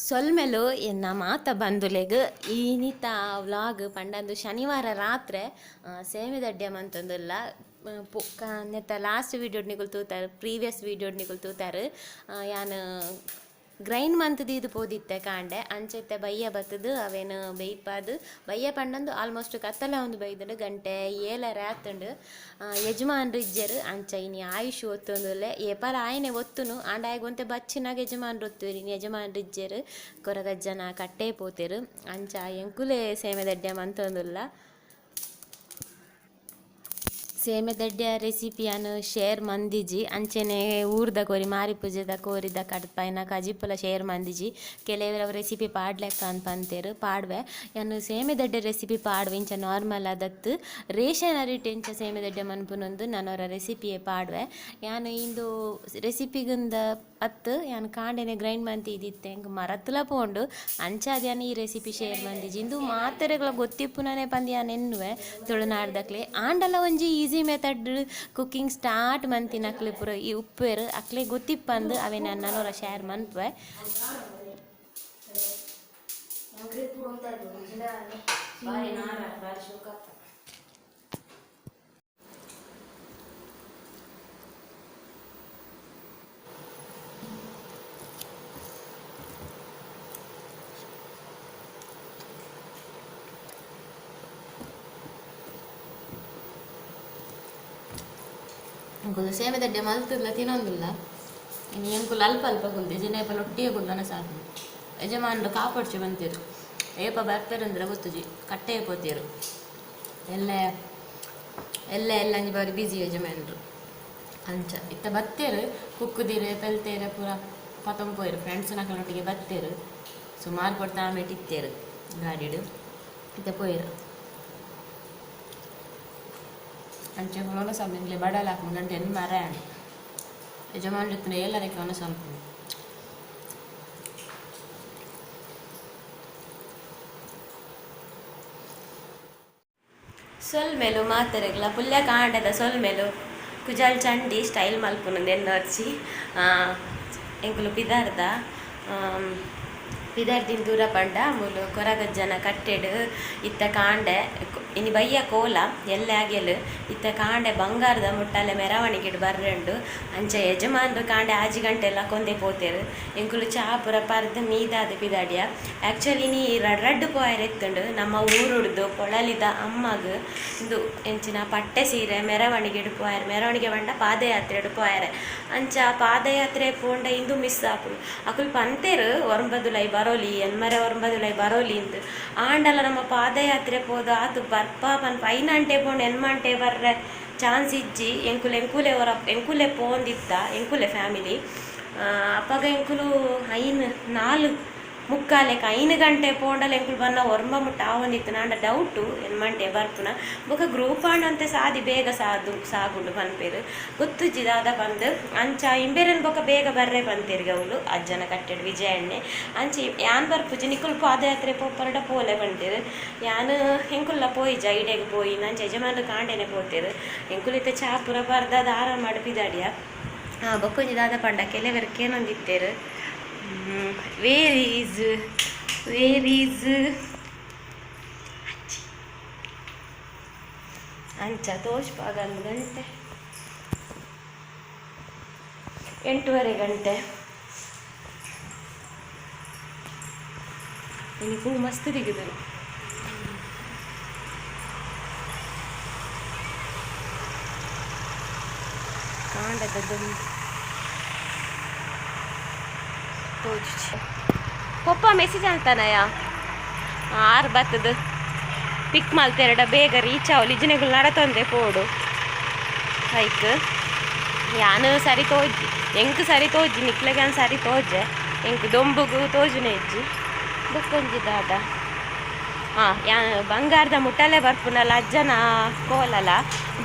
ಸೊಲ್ಮೆಲು ಎನ್ನ ಮಾತ ಬಂದುಲೆಗ್ ಈನಿತ ವ್ಲಾಗ್ ಪಂಡಂದು ಶನಿವಾರ ರಾತ್ರಿ ಸೇಮಿದಡ್ಡೆ ಮಂತೊಂದುಲ್ಲ ನೆತ್ತ ಲಾಸ್ಟ್ ವೀಡಿಯೋಡ್ ನಿಕುಲು ತೂತಾರೆ ಪ್ರೀವಿಯಸ್ ವೀಡಿಯೋಡ್ ನಿಕುಲು ತೂತಾರೆ ಯಾನು ಗ್ರೈಂಡ್ ಮಂತ್ದು ಇದು ಪೋದಿತ್ತೆ ಕಾಂಡೆ ಅಂಚೆತ್ತೆ ಬಯ್ಯ ಬತ್ತದು ಅವೇನು ಬೇಯ್ಪಾದು ಬಯ್ಯ ಪಂಡಂದು ಆಲ್ಮೋಸ್ಟ್ ಕತ್ತಲೆ ಒಂದು ಬೈದಡು ಗಂಟೆ 7 ಆತುಂಡು ಯಜಮಾನ್ರು ಇಜ್ಜರು ಅಂಚ ಇನಿ ಆಯುಷ್ ಒತ್ತೊಂದುಲ್ಲೆ ಏಪಲ ಆಯನೆ ಒತ್ತುನು ಆಂಡ ಗೊಂತೆ ಬಚ್ಚಿನಾಗ ಯಜಮಾನ್ರು ಒತ್ತುವರಿ ಯಜಮಾನ್ರು ಇಜ್ಜರು ಕೊರಗಜ್ಜನ ಕಟ್ಟೆ ಪೋತೆರು ಅಂಚ ಎಂಕುಲೆ ಸೇಮೆದಡ್ಡೆ ಮಂತೊಂದುಲ್ಲ ಸೇಮೆದಡ್ಡೆ ರೆಸಿಪಿಯನ್ನು ಶೇರ್ ಮಂದಿಜಿ ಅಂಚೆನೆ ಊರ್ದ ಕೋರಿ ಮಾರಿ ಪೂಜೆದ ಕೋರಿದ ಕಡ್ಪಾಯಿನ ಕಜಿಪುಲ ಶೇರ್ ಮಂದಿಜಿ ಕೆಲವರ ರೆಸಿಪಿ ಪಾಡ್ಲೆಕ್ಕ ಅಂತ ಪಂತೇರು ಪಾಡ್ವೆ ಯಾನು ಸೇಮೆದಡ್ಡೆ ರೆಸಿಪಿ ಪಾಡ್ವೆ ಇಂಚ ನಾರ್ಮಲ್ ಅದತ್ತು ರೇಷನ್ ಅರಿಟ್ಟು ಇಂಚ ಸೇಮೆದಡ್ಡೆ ಮನ್ಪುನೊಂದು ನಾನವರ ರೆಸಿಪಿಯೇ ಪಾಡ್ವೆ ಯಾನು ಇಂದು ರೆಸಿಪಿಗಿಂದ ಅತ್ತು ಯಾನು ಕಾಂಡೆನೆ ಗ್ರೈಂಡ್ ಮಂತಿ ಇದಿತ್ತೆ ಹೆಂಗೆ ಮರತ್ತಲ ಪೋಂಡು ಅಂಚಾದ ಯಾನು ಈ ರೆಸಿಪಿ ಶೇರ್ ಮಂದಿಜಿ ಇಂದು ಮಾತ್ರೆಗಳ ಗೊತ್ತಿಪ್ಪುನೇ ಪಂದು ಯಾನು ಎನ್ನುವೆ ತುಳುನಾಡ್ದಕ್ಲೆ ಆಂಡಲ ಒಂಜಿ ಈಸಿ ಮೆಥಡ್ ಕುಕ್ಕಿಂಗ್ ಸ್ಟಾರ್ಟ್ ಮಂತಿನಕ್ಲೆ ಪೂರ ಈ ಉಪ್ಪೇರು ಅಕ್ಲೆ ಗೊತ್ತಿಪ್ಪಂದು ಅವೇ ನನ್ನವರ ಶೇರ್ ಮನ್ಪುವೆ ಎಂಕುಲು ಸೇಮೆದಡ್ಡೆ ಮಲ್ತುಲ್ಲ ತಿನ್ನೊಂದುಲ್ಲ ಇನ್ನು ಎಂಕುಲು ಅಲ್ಪ ಅಲ್ಪ ಕುಲ್ದೆ ಜಿನೇಪಲ್ ಒಟ್ಟಿಗೆ ಕುಲ್ಲನ ಸಾಕು ಯಜಮಾನ್ರು ಕಾಪಾಡ್ಸಿ ಬಂತೀರು ಏಪ ಬರ್ತಾರಂದ್ರೆ ಗೊತ್ತುಜಿ ಕಟ್ಟೆ ಪೋತೀರು ಎಲ್ಲೆ ಎಲ್ಲಂಜಿ ಬಾರಿ ಬಿಸಿ ಯಜಮಾನ್ರು ಅಂಚ ಇತ್ತ ಬತ್ತೇರು ಕುಕ್ಕುದಿರೆ ಪೆಲ್ತೇರೆ ಪೂರ ಪತಂಪೋಯ್ರು ಫ್ರೆಂಡ್ಸ್ ನಕಲೊಟ್ಟಿಗೆ ಬತ್ತೇರು ಸುಮಾರು ಕೊಡ್ತಾ ಆಮೇಲೆ ಇತ್ತೇರು ಗಾಡಿಡು ಇತ್ತ ಪೋಯ್ರು ಅಂಚೆ ಹೊಲ ಸಮಯದಲ್ಲಿ ಬಡಲ ಹಾಕೊಂಡು ಗಂಟೆ ಏನು ಮರ ಯಜಮಾನ್ರಿತ್ತನ ಎಲ್ಲರಕ್ಕೆ ಅವನ ಸ್ವಲ್ಪ ಸೊಲ್ಮೆಲು ಮಾತರೆಗ್ಲ ಪುಲ್ಯ ಕಾಂಡದ ಸೊಲ್ಮೆಲು ಕುಜಾಲ್ ಚಂಡಿ ಸ್ಟೈಲ್ ಮಲ್ಪುನಂದು ಎನ್ನರ್ಚಿ ಎಂಕುಲು ಪಿದಾರ್ದಿನ ದೂರ ಪಂಡ ಮೂಲು ಕೊರಗಜ್ಜನ ಕಟ್ಟೆಡು ಇತ್ತ ಕಾಂಡೆ ಇನಿ ಬಯ್ಯ ಕೋಲ ಎಲ್ಲೆ ಆಗ್ಯಲು ಇತ್ತ ಕಾಂಡೆ ಬಂಗಾರದ ಮುಟ್ಟಲೆ ಮೆರವಣಿಗೆಡು ಬರ್ರೆಂಡು ಅಂಚ ಯಜಮಾನ್ರು ಕಾಂಡೆ ಆಜಿ ಗಂಟೆಲ್ಲ ಕೊಂದೆ ಪೋತೇರು ಎಂಕುಲು ಚಾಪುರ ಪರ್ದು ಮೀದಾದ ಪಿದಾಡಿಯ ಆ್ಯಕ್ಚುಲಿ ನೀ ರಡ್ಡು ಪೋಯರ್ ಎತ್ತುಂಡು ನಮ್ಮ ಊರುಡ್ದು ಪೊಳಲಿದ ಅಮ್ಮಗ ಇದು ಎಂಚಿನ ಪಟ್ಟೆ ಸೀರೆ ಮೆರವಣಿಗೆಡು ಪೋಯರ್ ಮೆರವಣಿಗೆ ಬಂಡ ಪಾದಯಾತ್ರೆಡು ಪೋಯರೆ ಅಂಚ ಪಾದಯಾತ್ರೆ ಪೋಂಡ ಇಂದು ಮಿಸ್ ಆಪುಡು ಅಕುಲು ಪಂತೇರು ಒರಂಬದುಲೈ ಬರೋಲಿ ಎನ್ಮರೆ ಒರಂಬದುಲೈ ಬರೋಲಿ ಇಂದು ಆಂಡಲ ನಮ್ಮ ಪಾದಯಾತ್ರೆ ಪೋದು ಆತು ಬರ್ಪ ಪನ್ ಪೈನಂಟೆ ಪೋಂಡು ಎನ್ಮಂಟೆ ಬರ್ರೆ ಚಾನ್ಸ್ ಇಜ್ಜಿ ಎಂಕುಲೆ ಪೋಂದಿತ್ತ ಎಂಕುಲೆ ಫ್ಯಾಮಿಲಿ ಅಪ್ಪಗ ಎಂಕುಲು 4:45 ಗಂಟೆ ಪೋಂಡಲ ಎಂಕುಲು ಬನ್ನ ಒರ್ಮ ಮುಟ್ಟ ಆವೊಂದಿತ್ತು ನಾಂಡ ಡೌಟು ಎನ್ಮಂಟೆ ಬರ್ಪುನ ಬೊಕ ಗ್ರೂಪ್ ಅಂತೆ ಸಾದಿ ಬೇಗ ಸಾಗುಂಡು ಪನ್ಪೇರು ಗೊತ್ತುಜ್ಜಿ ದಾದ ಬಂದು ಅಂಚ ಇಂಬೇರನ್ ಬೊಕ ಬೇಗ ಬರ್ರೆ ಪಂತೇರಿಗೆ ಅವಳು ಅಜ್ಜನ ಕಟ್ಟೆಡು ವಿಜಯಣ್ಣೆ ಅಂಚಿ ಯಾನ್ ಬರ್ಪುಜಿ ನಿಕುಲು ಪಾದಯಾತ್ರೆ ಪೋಪರಡ ಪೋಲೆ ಬಂತೇರು ಯಾನು ಎಂಕುಲ್ಲ ಪೋಯಿಜ ಐಡೆಗೆ ಪೋಯಿ ನಂಚ ಯಜಮಾನ್ರು ಕಾಂಡೆನೆ ಪೋತೇರು ಎಂಕುಲಿತ್ತೆ ಚಾಪುರ ಬರ್ದಾದ ಆರಾಮ ಮಡುಪಿದಾಡಿಯ ಬೊಕ್ಕೊಂಜಿ ದಾದ ಪಂಡ ಕೆಲವರಿಗೆ ಏನೊಂದಿತ್ತೇರು where is ಅಂಚ ತೋಚ್ಪಾಗಂದು ಗಂಟೆ 8:30 ಗಂಟೆ ಇನ್ನು ಹೂ ಮಸ್ತ್ ತೆಗೆದರು ಕಾಂಡದ ಪಪ್ಪ ಮೆಸೇಜ್ ಅಂತಾನಯ್ಯ 6 ಬತ್ತದು ಪಿಕ್ ಮಲ್ತೆರಡ ಬೇಗ ರೀಚ್ ಆವಲಿ ಇಜ್ಜನೆಗಳು ನಡತಂದೆ ಪೋಡು ಹೈಕ್ ಯಾನು ಸರಿ ತೋಜಿ ಎಂಕ್ ಸರಿ ತೋಜಿ ನಿಕ್ಲೆಗನ್ ಸರಿ ತೋಜೆ ಎಂಕ್ ದೊಂಬುಗು ತೋಜುನೆ ಇಜ್ಜಿ ಬುಕ್ಕೊಂಜಿ ದಾದ ಯಾನು ಬಂಗಾರದ ಮುಟ್ಟಲೆ ಬರ್ಪುನಲ್ಲ ಅಜ್ಜನ ಕೋಲಲ್ಲ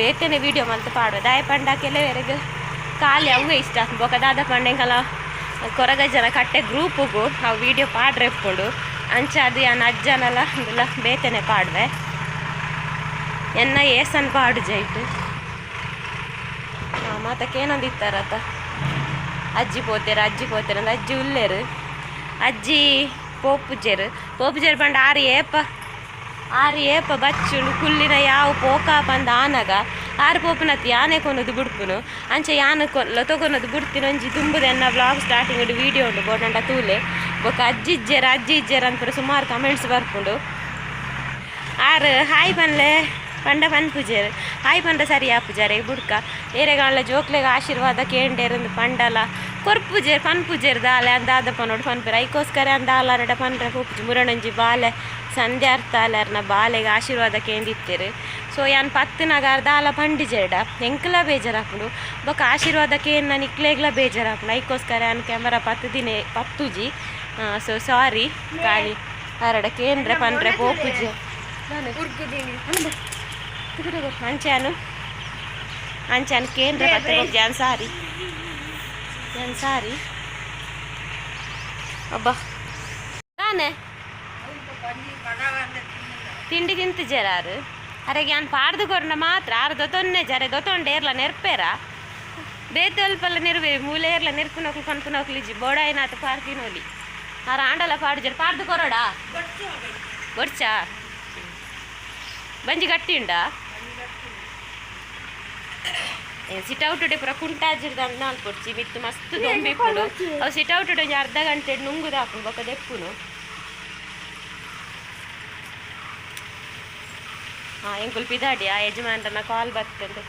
ಬೇತನೆ ವೀಡಿಯೋ ಮಲ್ತು ಪಾಡುವ ದಾಯ ಪಂಡ ಕೆಲವರೆಗೆ ಖಾಲಿ ಅವೇ ಇಷ್ಟ ಬೊಕ ದಾದ ಪಂಡೆಂಗಲ ಕೊರಗಜ್ಜನ ಕಟ್ಟೆ ಗ್ರೂಪಿಗೂ ಆ ವಿಡಿಯೋ ಪಾಡ್ರೆಪ್ಪುಡು ಅಂಚ ಅದು ಯಾನು ಅಜ್ಜನಲ್ಲ ಅಂದಲ್ಲ ಬೇತನೆ ಪಾಡ್ವೆ ಎನ್ನ ಏಸನ್ ಪಾಡು ಜೈಟ್ ಮಾತಕ್ಕೆ ಏನೊಂದು ಇತ್ತಾರತ್ತ ಅಜ್ಜಿ ಪೋತೇರು ಅಂದ್ ಅಜ್ಜಿ ಉಲ್ಲೇರು ಅಜ್ಜಿ ಪೋಪುಜೆರು ಬಂಡ ಆರು ಏಪ ಬಚ್ಚುಳು ಕುಲ್ಲಿನ ಯಾವ ಪೋಕ ಬಂದ ಆನಗ ಆರು ಪೋಪನತ್ತಿ ಯಾನೆ ಕೊನದು ಬಿಡ್ಪುನು ಅಂಚೆ ಯಾನ ತೊಗೊನದು ಬಿಡ್ತೀನಿ ಒಂಜಿ ತುಂಬುದೆನ್ನ ವ್ಲಾಗ್ ಸ್ಟಾರ್ಟಿಂಗ್ ವೀಡಿಯೋ ಉಂಡು ಬೋಡಂಡ ತೂಲೆ ಬೊಕ್ಕ ಅಜ್ಜಿ ಇಜ್ಜೆರ ಅಂತ ಸುಮಾರು ಕಮೆಂಟ್ಸ್ ಬರ್ಪುಂಡು ಆರು ಹಾಯ್ ಪನ್ಲೆ ಪಂಡ ಪನ್ಪುಜೆರು ಹಾಯ್ ಪಂಡ ಸರಿ ಆಪುಜಾರೆ ಬುಡ್ಕ ಏರೆಗಾಳ ಜೋಕ್ಲೆಗೆ ಆಶೀರ್ವಾದ ಕೇಂಡೇರಂದು ಪಂಡಲ ಪನ್ಪುಜೆರು ದಾಲೆ ಅಂದಾದ ಪನೋಡು ಪನ್ಪೆರ ಐಕೋಸ್ಕರ ಅಂದಾಲರಡ ಪನ್ರೆ ಪೋಪುಜಿ ಮುರಣಂಜಿ ಬಾಲೆ ಸಂಧ್ಯಾ ಅರ್ಥಾಲರ್ನ ಬಾಲೆಗೆ ಆಶೀರ್ವಾದ ಕೇಂದಿತ್ತೇರು ಸೊ ಯಾನ್ ಪತ್ತನಾಗಾರ ದಾಲ ಪಂಡಿಜೆಡ ಎಂಕ್ಲ ಬೇಜಾರಾಪುಂಡು ಬೊಕ್ಕ ಆಶೀರ್ವಾದ ಕೇನ್ನ ನಿಕ್ಲೆಗ್ಲ ಬೇಜಾರಾಪುಂಡು ಐಕೋಸ್ಕರ ಯಾನ್ ಕ್ಯಾಮರಾ ಪತ್ತುಜಿ ಸೊ ಸಾರಿ ಕಾಲಿ ಅರಡ ಕೇಂದ್ರ ಪನ್ರೆ ಪೋಪುಜಿ ಅಂಚಾನು ಕೇಂದ್ರ ಪತ್ತೆ ಸಾರಿ ಅಬ್ಬಾ ತಾನೆ ತಿಂಡಿ ತಿಂತು ಜರಾರು ಅರೆಗೆ ನಾನು ಪಾಡ್ದು ಕೊರ್ನ ಮಾತ್ರ ಆರು ದೊತ್ತೊನ್ನೆ ಜರೆ ದೊತ್ತೊಂಡೆ ಏರ್ಲ ನೆರ್ಪೇರ ಬೇತೆ ಅಲ್ಪಲ್ಲ ನೆರ್ವೆ ಮೂಲೆ ಏರ್ಲ ನೆರ್ಪುನೋಕ್ಲು ಪನ್ಪುನೋಕ್ಲಿಜಿ ಬೋಡಾಯಿನಾಥ ಪಾರ್ಕಿನೋಲಿ ಆರ ಆಂಡಲ ಪಾಡು ಜರ ಪಾಡ್ದು ಕೊರೋಡಾ ಬೊಡ್ಚಾ ಬಂಜಿ ಗಟ್ಟಿ ಉಂಡಾ ಸಿಟೌಟ್ ಪೂರ ಕುಂಟಾಜಿರ್ದ ನಾಲ್ಕು ಕೊಡ್ಚಿ ಮಿತ್ತು ಮಸ್ತ್ ದೊಂಬಿಪ್ಪುಡು ಅವು ಸಿಟೌಟ್ ಒಂಜಿ ಅರ್ಧ ಗಂಟೆ ನುಂಗುದಾಪುಂಡು ಬೊಕ್ಕ ದೆಪ್ಪುನು ಎಂಕುಲು ಪಿದಾಡಿ ಆ ಯಜಮಾನ್ರನ್ನ ಕಾಲ್ ಬರ್ತುಂಡು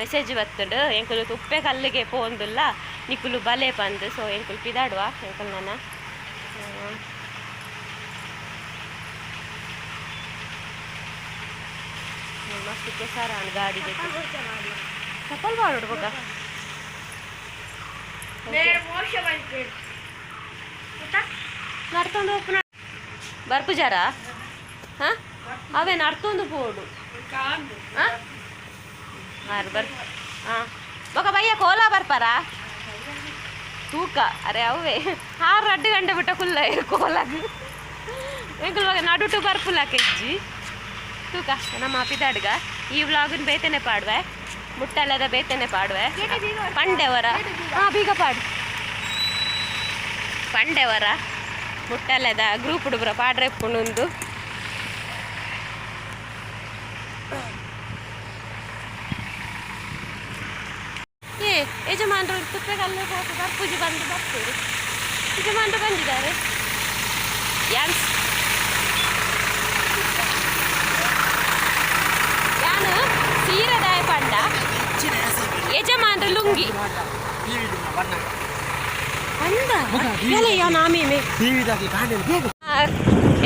ಮೆಸೇಜ್ ಬರ್ತುಂಡು ಎಂಕುಲು ತುಪ್ಪೆ ಕಲ್ಲಿಗೆ ಪೋಂದುಲ್ಲ ನಿಕುಲು ಬಲೆ ಪಂದು ಸೊ ಎಂಕುಲು ಪಿದಾಡುವ ಎಂಕುಲು ನನ್ನ ಮಸ್ತ್ ಕೆಸಾರ ಗಾಡಿ ಸಫಲ್ ಮಾಡೋಡು ಬೊಕ್ಕ ನಡ್ಕೊಂಡು ಹೋಗ್ನ ಬರ್ಪುಜಾರ ಹಾಂ ಅವೇ ನಡ್ಕೊಂಡು ಪೋಡು ಹಾಂ ಬೊಕ್ಕ ಬಯ್ಯ ಕೋಲ ಬರ್ಪಾರ ತೂಕ ಅರೆ ಅವೇ 6 ಗಂಟೆ ಬಿಟ್ಟ ಕುಲ್ಲ ಕೋಲಾಗ ಎಂಕುಲ್ ಬಗ ನಡುಟು ಬರ್ಪುಲ್ಲ ಕೆಜ್ಜಿ ತೂಕ ನಮ್ಮ ಪಿದಾಡ್ಗ ಈ ವ್ಲಾಗನ್ ಬೇತೇನೆ ಪಾಡುವೆ ಮುಟ್ಟಲ್ಲದ ಬೇತೇನೆ ಪಾಡುವೆ ಪಂಡೆವರ ಬೀಗ ಪಾಡು ಪಂಡೆವರ ಮುಟ್ಟಲ್ಲದ ಗ್ರೂಪ್ ಹುಡುಗ್ರ ಪಾಡ್ರೆ ಪುಣುಂದು ಯಜಮಾನ್ರು ತುಪ್ಪೆಗಲ್ಲು ಹೋಗಿ ಬರ್ಪೂಜಿ ಬಂದು ಬರ್ತೀರಿ ಯಜಮಾನ್ರು ಬಂದಿದ್ದಾರೆ ಯಾನು ಸೀರೆದಾಯ ಪಂಡ ಯಜಮಾನ್ರು ಲುಂಗಿ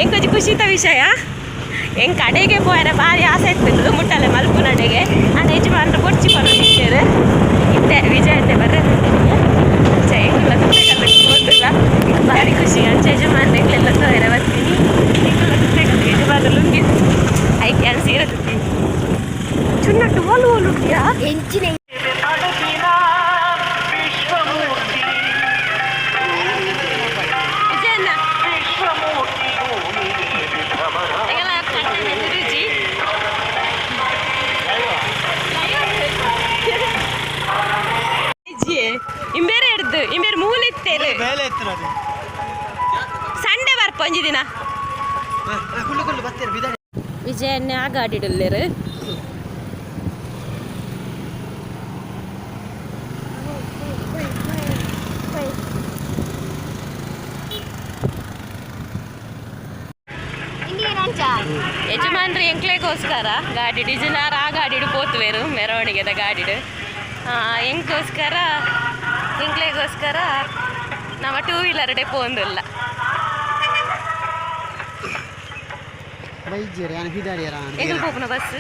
ಎಂಕೊಂಚ ಖುಷಿತ ವಿಷಯ ಹೆಂಗೆ ಕಡೆಗೆ ಪೋಯರ ಭಾರಿ ಆಸೆ ಇತ್ತು ಮುಟ್ಟಲೆ ಮಲ್ಪು ನಡೆಗೆ ಆ ಯಜಮಾನ್ರು ಕೊಡ್ಚಿ ಬರೋದಿದ್ದೇರು ಇತ್ತೆ ವಿಜಯ ಇತ್ತೆ ಬರ್ರೆ ಎಂಕುಲ್ಲ ತುಪ್ಪೆಗಲ್ಲ ಭಾರಿ ಖುಷಿ ಅಂಚೆ ಯಜಮಾನ್ರೆಲ್ಲ ತೋರ ಬರ್ತೀನಿ ಎಂಕುಲ್ಲ ತುಪ್ಪೆಗಲ್ಲ ಯಜಮಾನ್ರು ಲುಂಗಿ ಐಕೆ ನಾನು ಸೀರೆ ತುತ್ತೀನಿ ಚುನ್ನಟ್ಟು ಓಲು ಎಂಚಿನ ಇಂಬೇರೆ ಮೂಲಿತ್ತೇರು ಸಂಡೆ ಬರ್ಪಂಜಿ ದಿನ ವಿಜಯನ್ನೇ ಆಗಾಡಿಡಲ್ಲೇರು ಯಜಮಾನ್ರಿ ಎಂಕ್ಲೆಗೋಸ್ಕರ ಗಾಡಿ ಡಿಜಿನಾರ್ ಆ ಗಾಡಿಡು ಪೋತುವೇರು ಮೆರವಣಿಗೆದ ಗಾಡಿಡು ಎಂಗೋಸ್ಕರ ಎಂಕ್ಲೆಗೋಸ್ಕರ ನಮ್ಮ 2 ವೀಲರ್ ಡೆ ಪೋಂದುಲ್ಲ ಎಂಗ್ಲು ಪೋಪುನ ಬಸ್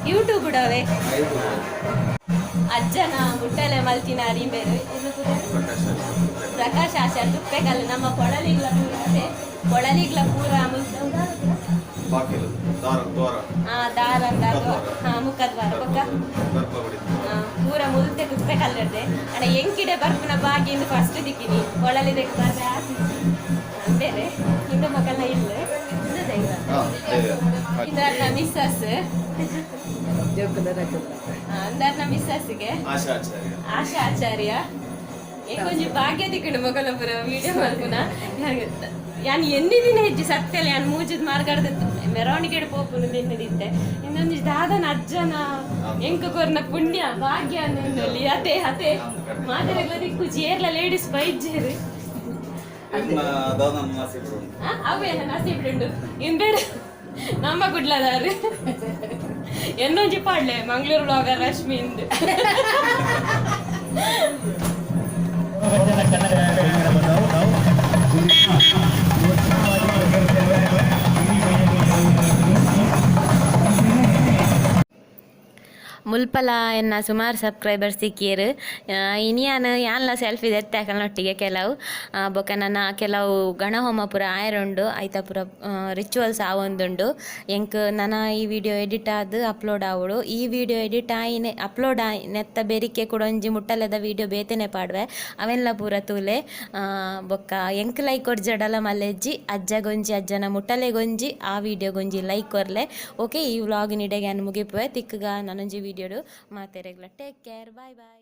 ಯೂಟ್ಯೂಬ್ ಬಿಡವೆ ಅಜ್ಜನ ಮುಟ್ಟಲೆ ಮಲ್ತಿನ ಅರಿಬೇರು ಇದು ಪ್ರಕಾಶ್ ಆಚಾರ್ ತುಪ್ಪೆಕಲ್ಲು ನಮ್ಮ ಕೊಳಲಿಗ್ಲ ಪೂರ ಅದೇ ಕೊಳಲಿಗ್ಲ ಪೂರ ದಾರ ಮುಖದ್ವಾರ ಪಕ್ಕ ಪೂರ ಮುಲ್ತೆ ತುಪ್ಪೆಕಲ್ಲಿರ್ದೆ ಅಣ್ಣ ಎಂಕಿಡೆ ಬರ್ಪುನ ಬಾಗಿಂದು ಫಸ್ಟ್ ದಿಕ್ಕಿನಿ ಕೊಳಲಿದಕ್ಕೆ ಬರ್ರೆ ಬೇರೆ ಹಿಂದೂ ಮಕ್ಕಳನ್ನ ಇಲ್ಲ ಇಂದ್ರ ಮಿಸ್ಸಸ್ ಅಂದರ್ನ ಮಿಸ್ಸಸ್ಗೆ ಆಶಾ ಆಚಾರ್ಯ ಕೊಂಚ ಭಾಗ್ಯ ದಿಕ್ಕಂಡು ಮೊಗಲ ಪುರ ವಿಡಿಯೋ ಮಾಡ್ಕುನ ಯಾನ್ ಎన్ని ದಿನ ಹೆಜ್ಜೆ ಸತ್ತೆಲ್ಲ ಯಾನ್ ಮೂಜಿದ್ ಮಾರ್ಗಾಡ್ದ ಮೆರವಣಿಗೆ ಪೋಪುನು ನಿನ್ನದಿತ್ತೆ ಇನ್ನೊಂದು ದಾದನ ಅಜ್ಜನ ಎಂಕ ಕೊರ್ನ ಪುಣ್ಯ ಭಾಗ್ಯ ಅನ್ನೊಂದಲ್ಲಿ ಅತೆ ಅತೆ ಮಾತಾಡಲ್ಲ ದಿಕ್ಕು ಜೇರ್ಲ ಲೇಡೀಸ್ ಬೈಜೇರು ಅವೇ ನಸೀಬಿಡುಂಡು ಇಂಬೇರೆ ನಮ್ಮ ಗುಡ್ಲದಾರು ಎನ್ನೊಂಜಿ ಪಾಡ್ಲೆ ಮಂಗಳೂರು ಬ್ಲಾಗರ್ ರಶ್ಮಿಂದು ಮುಲ್ಪಲ ಎನ್ನ ಸುಮಾರು ಸಬ್ಸ್ಕ್ರೈಬರ್ಸ್ ಸಿಕ್ಕಿರು ಇನಿಯಾನು ಯಾನ್ಲ ಸೆಲ್ಫಿ ಎತ್ತಾಕಲ್ನೊಟ್ಟಿಗೆ ಕೆಲವು ಬೊಕ ನನ್ನ ಕೆಲವು ಗಣಹೋಮ ಪೂರ ಆಯರುಂಡು ಐತ ಪೂರ ರಿಚುವಲ್ಸ್ ಆವೊಂದುಂಡು ಎಂಕ್ ನನ್ನ ಈ ವಿಡಿಯೋ ಎಡಿಟ್ ಆದ್ ಅಪ್ಲೋಡ್ ಆವಡು ಈ ವಿಡಿಯೋ ಎಡಿಟ್ ಆಯಿನೆ ಅಪ್ಲೋಡ್ ಆಯಿ ನೆತ್ತ ಬೆರಿಕೆ ಕೂಡ ಒಂಜಿ ಮುಟ್ಟಲೆದ ವಿಡಿಯೋ ಬೇತೆನೆ ಪಾಡ್ವೆ ಅವೆಲ್ಲ ಪೂರ ತೂಲೆ ಬೊಕ್ಕ ಎಂಕ್ ಲೈಕ್ ಕೊಡ್ಜಡಲ ಮಲ್ಲೆಜ್ಜಿ ಅಜ್ಜಗೊಂಜಿ ಅಜ್ಜನ ಮುಟ್ಟಲೆಗೊಂಜಿ ಆ ವಿಡಿಯೋಗೊಂಜಿ ಲೈಕ್ ಕೊರ್ಲೆ ಓಕೆ ಈ ವ್ಲಾಗಿನ ಇಡೆಗೆ ಮುಗಿಪುವೆ ತಿಕ್ಕಗ ನನ್ನೊಂಜಿ ವಿಡಿಯೋಡು ಮಾತೆರೆಗ್ಲ ಟೇಕ್ ಕೇರ್ ಬಾಯ್ ಬಾಯ್.